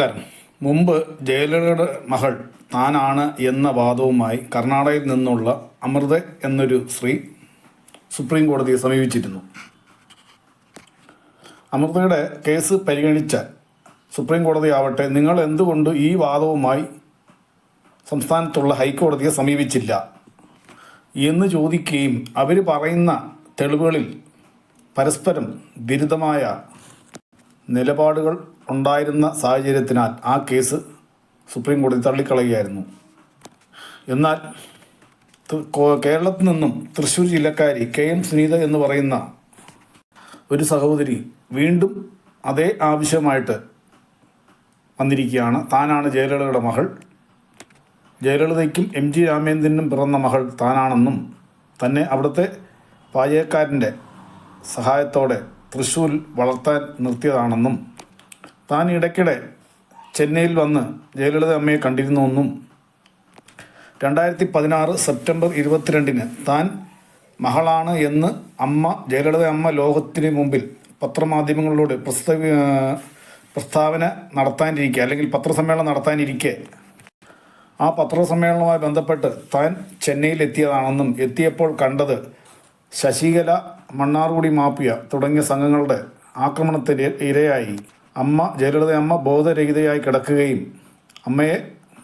നമസ്കാരം. മുമ്പ് ജയലളിതയുടെ മകൾ താനാണ് എന്ന വാദവുമായി കർണാടകയിൽ നിന്നുള്ള അമൃത എന്നൊരു സ്ത്രീ സുപ്രീം കോടതിയെ സമീപിച്ചിരുന്നു. അമൃതയുടെ കേസ് പരിഗണിച്ച സുപ്രീം കോടതി ആവട്ടെ, നിങ്ങൾ എന്തുകൊണ്ട് ഈ വാദവുമായി സംസ്ഥാനത്തുള്ള ഹൈക്കോടതിയെ സമീപിച്ചില്ല എന്ന് ചോദിക്കുകയും അവർ പറയുന്ന തെളിവുകളിൽ പരസ്പരം വിരുദ്ധമായ നിലപാടുകൾ ഉണ്ടായിരുന്ന സാഹചര്യത്തിനാൽ ആ കേസ് സുപ്രീം കോടതി തള്ളിക്കളയുകയായിരുന്നു. എന്നാൽ കേരളത്തിൽ നിന്നും തൃശ്ശൂർ ജില്ലക്കാരി KM സുനീത എന്ന് പറയുന്ന ഒരു സഹോദരി വീണ്ടും അതേ ആവശ്യമായിട്ട് വന്നിരിക്കുകയാണ്. താനാണ് ജയലളിതയുടെ മകൾ, ജയലളിതയ്ക്കും MG രാമേന്ദ്രനും പിറന്ന മകൾ താനാണെന്നും തന്നെ അവിടുത്തെ പാചകക്കാരൻ്റെ സഹായത്തോടെ തൃശ്ശൂരിൽ വളർത്താൻ നിർത്തിയതാണെന്നും താൻ ഇടയ്ക്കിടെ ചെന്നൈയിൽ വന്ന് ജയലളിത അമ്മയെ കണ്ടിരുന്നുവെന്നും 2016 സെപ്റ്റംബർ 22 താൻ മകളാണ് എന്ന് ജയലളിത അമ്മ ലോകത്തിന് മുമ്പിൽ പത്രമാധ്യമങ്ങളിലൂടെ പ്രസ്താവന നടത്താനിരിക്കെ, അല്ലെങ്കിൽ പത്രസമ്മേളനം നടത്താനിരിക്കെ ആ പത്രസമ്മേളനവുമായി ബന്ധപ്പെട്ട് താൻ ചെന്നൈയിലെത്തിയതാണെന്നും എത്തിയപ്പോൾ കണ്ടത് ശശികല, മണ്ണാർകുടി മാഫിയ തുടങ്ങിയ സംഘങ്ങളുടെ ആക്രമണത്തിന് ഇരയായി ജയലളിത അമ്മ ബോധരഹിതയായി കിടക്കുകയും അമ്മയെ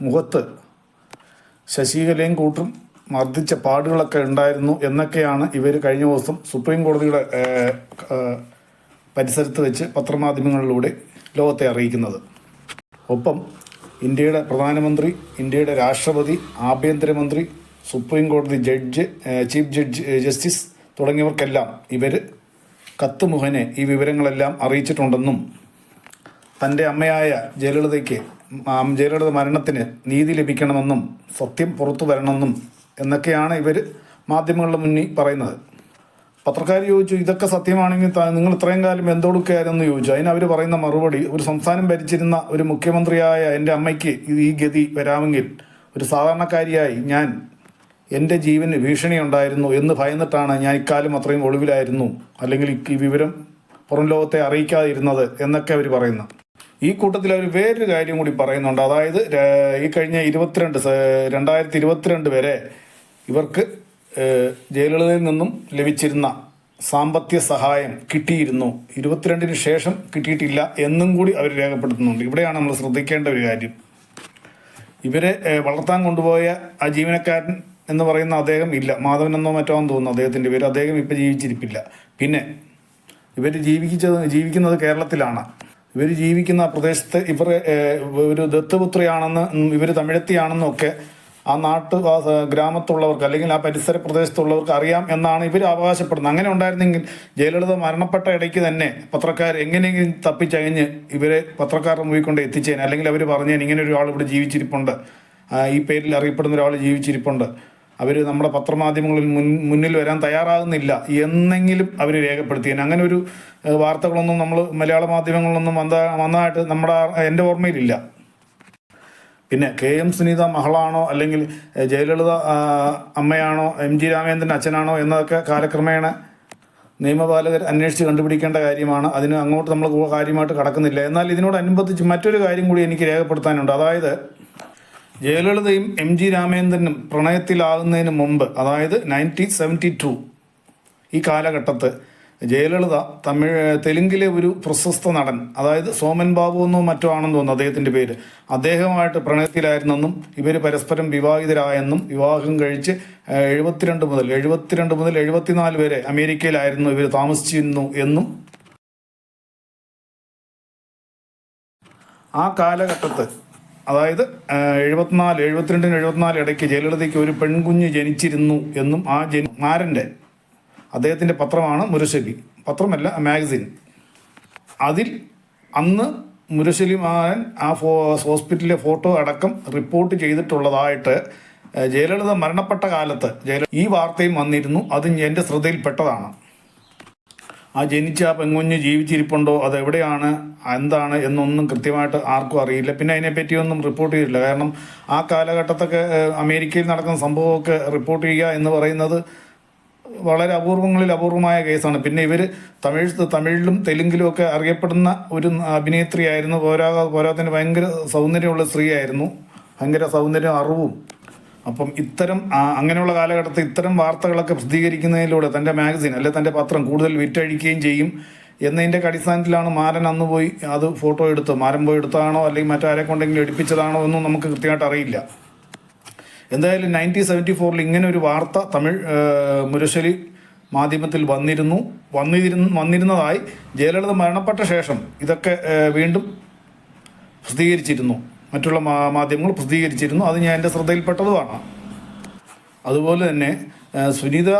മുഖത്ത് ശശികലയും കൂട്ടും മർദ്ദിച്ച പാടുകളൊക്കെ ഉണ്ടായിരുന്നു എന്നൊക്കെയാണ് ഇവർ കഴിഞ്ഞ ദിവസം സുപ്രീം കോടതിയുടെ പരിസരത്ത് വെച്ച് പത്രമാധ്യമങ്ങളിലൂടെ ലോകത്തെ അറിയിക്കുന്നത്. ഒപ്പം ഇന്ത്യയുടെ പ്രധാനമന്ത്രി, ഇന്ത്യയുടെ രാഷ്ട്രപതി, ആഭ്യന്തരമന്ത്രി, സുപ്രീം കോടതി ജഡ്ജ്, ചീഫ് ജസ്റ്റിസ് തുടങ്ങിയവർക്കെല്ലാം ഇവർ കത്ത് മുഖേന ഈ വിവരങ്ങളെല്ലാം അറിയിച്ചിട്ടുണ്ടെന്നും തൻ്റെ അമ്മയായ ജയലളിത മരണത്തിന് നീതി ലഭിക്കണമെന്നും സത്യം പുറത്തു വരണമെന്നും എന്നൊക്കെയാണ് ഇവർ മാധ്യമങ്ങളുടെ മുന്നിൽ പറയുന്നത്. പത്രക്കാർ ചോദിച്ചു, ഇതൊക്കെ സത്യമാണെങ്കിൽ നിങ്ങൾ ഇത്രയും കാലം എന്തൊടുക്കുകയായിരുന്നു ചോദിച്ചു. അതിന് അവർ പറയുന്ന മറുപടി, ഒരു സംസ്ഥാനം ഭരിച്ചിരുന്ന ഒരു മുഖ്യമന്ത്രിയായ എൻ്റെ അമ്മയ്ക്ക് ഈ ഗതി വരാമെങ്കിൽ ഒരു സാധാരണക്കാരിയായി ഞാൻ എൻ്റെ ജീവന് ഭീഷണി ഉണ്ടായിരുന്നു എന്ന് ഭയന്നിട്ടാണ് ഞാൻ ഇക്കാലം അത്രയും ഒളിവിലായിരുന്നു, അല്ലെങ്കിൽ ഈ വിവരം പുറം ലോകത്തെ അറിയിക്കാതിരുന്നത് എന്നൊക്കെ അവർ പറയുന്നു. ഈ കൂട്ടത്തിൽ അവർ വേറൊരു കാര്യം കൂടി പറയുന്നുണ്ട്. അതായത് ഈ കഴിഞ്ഞ 2022 വരെ ഇവർക്ക് ജയലളിതയിൽ നിന്നും ലഭിച്ചിരുന്ന സാമ്പത്തിക സഹായം കിട്ടിയിരുന്നു, 22 ശേഷം കിട്ടിയിട്ടില്ല എന്നും കൂടി അവർ രേഖപ്പെടുത്തുന്നുണ്ട്. ഇവിടെയാണ് നമ്മൾ ശ്രദ്ധിക്കേണ്ട ഒരു കാര്യം. ഇവരെ വളർത്താൻ കൊണ്ടുപോയ ആ ജീവനക്കാരൻ എന്ന് പറയുന്ന അദ്ദേഹം ഇല്ല, മാധവൻ എന്നോ മറ്റോ എന്ന് തോന്നുന്നു അദ്ദേഹത്തിൻ്റെ പേര്. അദ്ദേഹം ഇപ്പം ജീവിച്ചിരിപ്പില്ല. പിന്നെ ഇവർ ജീവിക്കുന്നത് കേരളത്തിലാണ്. ഇവർ ജീവിക്കുന്ന പ്രദേശത്ത് ഇവർ ഒരു ദത്തുപുത്രിയാണെന്ന്, ഇവർ തമിഴത്തിയാണെന്നും ഒക്കെ ആ ഗ്രാമത്തുള്ളവർക്ക് അല്ലെങ്കിൽ ആ പരിസര പ്രദേശത്തുള്ളവർക്ക് അറിയാം എന്നാണ് ഇവർ അവകാശപ്പെടുന്നത്. അങ്ങനെ ഉണ്ടായിരുന്നെങ്കിൽ ജയലളിത മരണപ്പെട്ട ഇടയ്ക്ക് തന്നെ പത്രക്കാർ എങ്ങനെയെങ്കിലും തപ്പിച്ചകഞ്ഞ് ഇവരെ പത്രക്കാരുടെ മുമ്പിൽ കൊണ്ട് എത്തിച്ചേനെ, അല്ലെങ്കിൽ അവർ പറഞ്ഞേൻ ഇങ്ങനെ ഒരാൾ ഇവിടെ ജീവിച്ചിരിപ്പുണ്ട്, ഈ പേരിൽ അറിയപ്പെടുന്ന ഒരാൾ ജീവിച്ചിരിപ്പുണ്ട്, അവർ നമ്മുടെ പത്രമാധ്യമങ്ങളിൽ മുന്നിൽ വരാൻ തയ്യാറാകുന്നില്ല എന്നെങ്കിലും അവർ രേഖപ്പെടുത്തിയേനെ. അങ്ങനെ ഒരു വാർത്തകളൊന്നും നമ്മൾ മലയാള മാധ്യമങ്ങളിലൊന്നും വന്നതായിട്ട് എൻ്റെ ഓർമ്മയിലില്ല. പിന്നെ KM സുനീത മകളാണോ അല്ലെങ്കിൽ ജയലളിത അമ്മയാണോ MG രാമേന്ദ്രൻ അച്ഛനാണോ എന്നതൊക്കെ കാലക്രമേണ നിയമപാലകർ അന്വേഷിച്ച് കണ്ടുപിടിക്കേണ്ട കാര്യമാണ്. അതിന് അങ്ങോട്ട് നമ്മൾ കാര്യമായിട്ട് കടക്കുന്നില്ല. എന്നാൽ ഇതിനോടനുബന്ധിച്ച് മറ്റൊരു കാര്യം കൂടി എനിക്ക് രേഖപ്പെടുത്താനുണ്ട്. അതായത് ജയലളിതയും MG രാമേന്ദ്രനും പ്രണയത്തിലാകുന്നതിന് മുമ്പ്, അതായത് 1972 ഈ കാലഘട്ടത്ത് ജയലളിത തെലുങ്കിലെ ഒരു പ്രശസ്ത നടൻ, അതായത് സോമൻ ബാബു എന്നോ മറ്റോ ആണെന്ന് തോന്നുന്നു അദ്ദേഹത്തിൻ്റെ പേര്, അദ്ദേഹമായിട്ട് പ്രണയത്തിലായിരുന്നെന്നും ഇവർ പരസ്പരം വിവാഹിതരായെന്നും വിവാഹം കഴിച്ച് 72 മുതൽ 74 വരെ അമേരിക്കയിലായിരുന്നു ഇവർ താമസിച്ചിരുന്നു എന്നും ആ കാലഘട്ടത്ത്, അതായത് 72-74 ഇടയ്ക്ക് ജയലളിതയ്ക്ക് ഒരു പെൺകുഞ്ഞ് ജനിച്ചിരുന്നു എന്നും മാരൻ്റെ അദ്ദേഹത്തിൻ്റെ പത്രമാണ് മുരശലി, പത്രമല്ല മാഗസിൻ, അതിൽ അന്ന് മുരശലി മാരൻ ആ ഹോസ്പിറ്റലിലെ ഫോട്ടോ അടക്കം റിപ്പോർട്ട് ചെയ്തിട്ടുള്ളതായിട്ട് ജയലളിത മരണപ്പെട്ട കാലത്ത് ഈ വാർത്തയും വന്നിരുന്നു. അത് എൻ്റെ ശ്രദ്ധയിൽപ്പെട്ടതാണ്. ആ ജനിച്ച ആ പെൺകുഞ്ഞ് ജീവിച്ചിരിപ്പുണ്ടോ, അതെവിടെയാണ്, എന്താണ് എന്നൊന്നും കൃത്യമായിട്ട് ആർക്കും അറിയില്ല. പിന്നെ അതിനെപ്പറ്റിയൊന്നും റിപ്പോർട്ട് ചെയ്തിട്ടില്ല. കാരണം ആ കാലഘട്ടത്തൊക്കെ അമേരിക്കയിൽ നടക്കുന്ന സംഭവമൊക്കെ റിപ്പോർട്ട് ചെയ്യുക എന്ന് പറയുന്നത് വളരെ അപൂർവങ്ങളിൽ അപൂർവമായ കേസാണ്. പിന്നെ ഇവർ തമിഴിലും തെലുങ്കിലും ഒക്കെ അറിയപ്പെടുന്ന ഒരു അഭിനേത്രിയായിരുന്നു. പോരാത്തിന് ഭയങ്കര സൗന്ദര്യമുള്ള സ്ത്രീയായിരുന്നു, ഭയങ്കര സൗന്ദര്യം അറിവും. അപ്പം ഇത്തരം അങ്ങനെയുള്ള കാലഘട്ടത്തിൽ ഇത്തരം വാർത്തകളൊക്കെ പ്രസിദ്ധീകരിക്കുന്നതിലൂടെ തൻ്റെ മാഗസിൻ അല്ലെ തൻ്റെ പത്രം കൂടുതൽ വിറ്റഴിക്കുകയും ചെയ്യും എന്നതിൻ്റെ അടിസ്ഥാനത്തിലാണ് മാരൻ അന്ന് പോയി അത് ഫോട്ടോ എടുത്ത് മാരൻ പോയി എടുത്തതാണോ അല്ലെങ്കിൽ മറ്റാരെ കൊണ്ടെങ്കിലും എടുപ്പിച്ചതാണോ എന്നും നമുക്ക് കൃത്യമായിട്ട് അറിയില്ല. എന്തായാലും 1974 ഇങ്ങനെ ഒരു വാർത്ത തമിഴ് മുരശ്ശേരി മാധ്യമത്തിൽ വന്നിരുന്നതായി ജയലളിത മരണപ്പെട്ട ശേഷം ഇതൊക്കെ വീണ്ടും പ്രസിദ്ധീകരിച്ചിരുന്നു, മറ്റുള്ള മാധ്യമങ്ങൾ പ്രസിദ്ധീകരിച്ചിരുന്നു. അത് ഞാൻ എൻ്റെ ശ്രദ്ധയിൽപ്പെട്ടതുമാണ്. അതുപോലെ തന്നെ സുനിത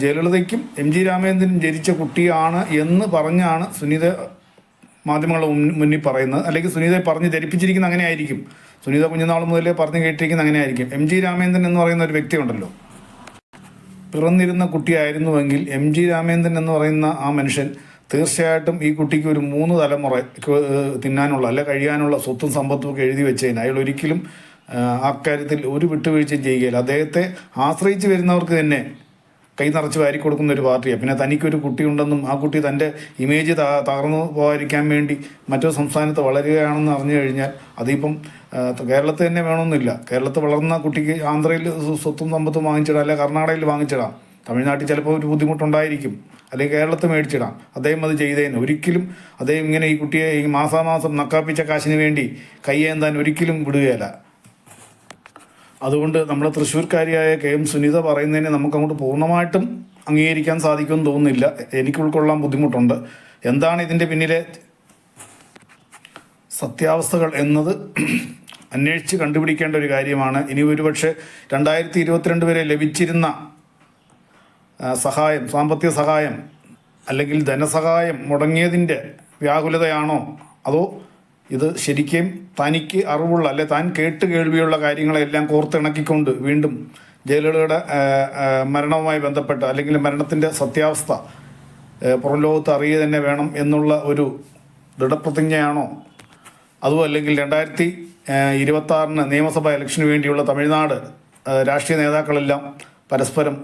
ജയലളിതയ്ക്കും MG രാമേന്ദ്രനും ജനിച്ച കുട്ടിയാണ് എന്ന് പറഞ്ഞാണ് സുനിത മാധ്യമങ്ങളുടെ മുന്നിൽ പറയുന്നത്. അല്ലെങ്കിൽ സുനിതയെ പറഞ്ഞ് ധരിപ്പിച്ചിരിക്കുന്ന അങ്ങനെ ആയിരിക്കും. സുനിത കുഞ്ഞുനാൾ മുതലേ പറഞ്ഞു കേട്ടിരിക്കുന്ന അങ്ങനെ ആയിരിക്കും. MG രാമേന്ദ്രൻ എന്ന് പറയുന്ന ഒരു വ്യക്തിയുണ്ടല്ലോ, പിറന്നിരുന്ന കുട്ടിയായിരുന്നുവെങ്കിൽ MG രാമേന്ദ്രൻ എന്ന് പറയുന്ന ആ മനുഷ്യൻ തീർച്ചയായിട്ടും ഈ കുട്ടിക്ക് ഒരു 3 തലമുറ തിന്നാനുള്ള അല്ല കഴിയാനുള്ള സ്വത്തും സമ്പത്തും ഒക്കെ എഴുതി വെച്ചതിന് അയാൾ ഒരിക്കലും അക്കാര്യത്തിൽ ഒരു വിട്ടുവീഴ്ചയും ചെയ്യുകയില്ല. അദ്ദേഹത്തെ ആശ്രയിച്ച് വരുന്നവർക്ക് തന്നെ കൈ നിറച്ച് വാരി കൊടുക്കുന്ന ഒരു പാർട്ടിയാണ്. പിന്നെ തനിക്കൊരു കുട്ടിയുണ്ടെന്നും ആ കുട്ടി തൻ്റെ ഇമേജ് തകർന്നു പോകാതിരിക്കാൻ വേണ്ടി മറ്റൊരു സംസ്ഥാനത്ത് വളരുകയാണെന്ന് അറിഞ്ഞു കഴിഞ്ഞാൽ അതിപ്പം കേരളത്തിൽ തന്നെ വേണമെന്നില്ല. കേരളത്തിൽ വളർന്ന കുട്ടിക്ക് ആന്ധ്രയിൽ സ്വത്തും സമ്പത്തും വാങ്ങിച്ചിടാം, അല്ലെ കർണാടകയിൽ വാങ്ങിച്ചിടാം, തമിഴ്നാട്ടിൽ ചിലപ്പോൾ ഒരു ബുദ്ധിമുട്ടുണ്ടായിരിക്കും, അല്ലെങ്കിൽ കേരളത്തിൽ മേടിച്ചിടാം. അദ്ദേഹം അത് ചെയ്തതിന് ഒരിക്കലും അദ്ദേഹം ഇങ്ങനെ ഈ കുട്ടിയെ ഈ മാസാമാസം നക്കാപ്പിച്ച കാശിന് വേണ്ടി കയ്യേന്താൻ ഒരിക്കലും വിടുകയില്ല. അതുകൊണ്ട് നമ്മുടെ തൃശ്ശൂർക്കാരിയായ KM സുനിത പറയുന്നതിനെ നമുക്കങ്ങോട്ട് പൂർണ്ണമായിട്ടും അംഗീകരിക്കാൻ സാധിക്കുമെന്ന് തോന്നുന്നില്ല. എനിക്ക് ഉൾക്കൊള്ളാൻ ബുദ്ധിമുട്ടുണ്ട്. എന്താണ് ഇതിൻ്റെ പിന്നിലെ സത്യാവസ്ഥകൾ എന്നത് അന്വേഷിച്ച് കണ്ടുപിടിക്കേണ്ട ഒരു കാര്യമാണ്. ഇനി ഒരുപക്ഷെ 2022 വരെ ലഭിച്ചിരുന്ന സഹായം, സാമ്പത്തിക സഹായം അല്ലെങ്കിൽ ധനസഹായം മുടങ്ങിയതിൻ്റെ വ്യാകുലതയാണോ, അതോ ഇത് ശരിക്കും തനിക്ക് അറിവുള്ള അല്ലെ താൻ കേൾവിയുള്ള കാര്യങ്ങളെല്ലാം കോർത്തിണക്കിക്കൊണ്ട് വീണ്ടും ജയലളിതയുടെ മരണവുമായി ബന്ധപ്പെട്ട് അല്ലെങ്കിൽ മരണത്തിൻ്റെ സത്യാവസ്ഥ പുറം ലോകത്ത് അറിയുക തന്നെ വേണം എന്നുള്ള ഒരു ദൃഢപ്രതിജ്ഞയാണോ, അതും അല്ലെങ്കിൽ 2026 നിയമസഭാ ഇലക്ഷന് വേണ്ടിയുള്ള തമിഴ്നാട് രാഷ്ട്രീയ നേതാക്കളെല്ലാം പരസ്പരം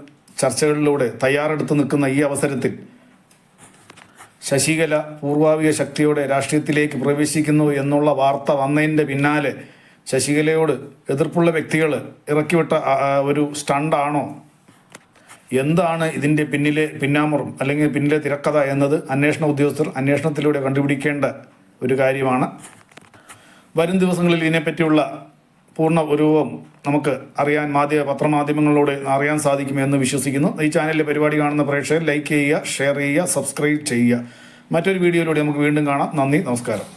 ചർച്ചകളിലൂടെ തയ്യാറെടുത്ത് നിൽക്കുന്ന ഈ അവസരത്തിൽ ശശികല പൂർവാവിക ശക്തിയോടെ രാഷ്ട്രീയത്തിലേക്ക് പ്രവേശിക്കുന്നു എന്നുള്ള വാർത്ത വന്നതിൻ്റെ പിന്നാലെ ശശികലയോട് എതിർപ്പുള്ള വ്യക്തികൾ ഇറക്കിവിട്ട ഒരു സ്റ്റണ്ടാണോ, എന്താണ് ഇതിൻ്റെ പിന്നാമ്പുറം അല്ലെങ്കിൽ പിന്നിലെ തിരക്കഥ എന്നത് അന്വേഷണ ഉദ്യോഗസ്ഥർ അന്വേഷണത്തിലൂടെ കണ്ടുപിടിക്കേണ്ട ഒരു കാര്യമാണ്. വരും ദിവസങ്ങളിൽ ഇതിനെപ്പറ്റിയുള്ള പൂർണ്ണ രൂപം നമുക്ക് അറിയാൻ പത്രമാധ്യമങ്ങളിലൂടെ അറിയാൻ സാധിക്കുമെന്ന് വിശ്വസിക്കുന്നു. ഈ ചാനലിലെ പരിപാടി കാണുന്ന പ്രേക്ഷകർ ലൈക്ക് ചെയ്യുക, ഷെയർ ചെയ്യുക, സബ്സ്ക്രൈബ് ചെയ്യുക. മറ്റൊരു വീഡിയോയിലൂടെ നമുക്ക് വീണ്ടും കാണാം. നന്ദി, നമസ്കാരം.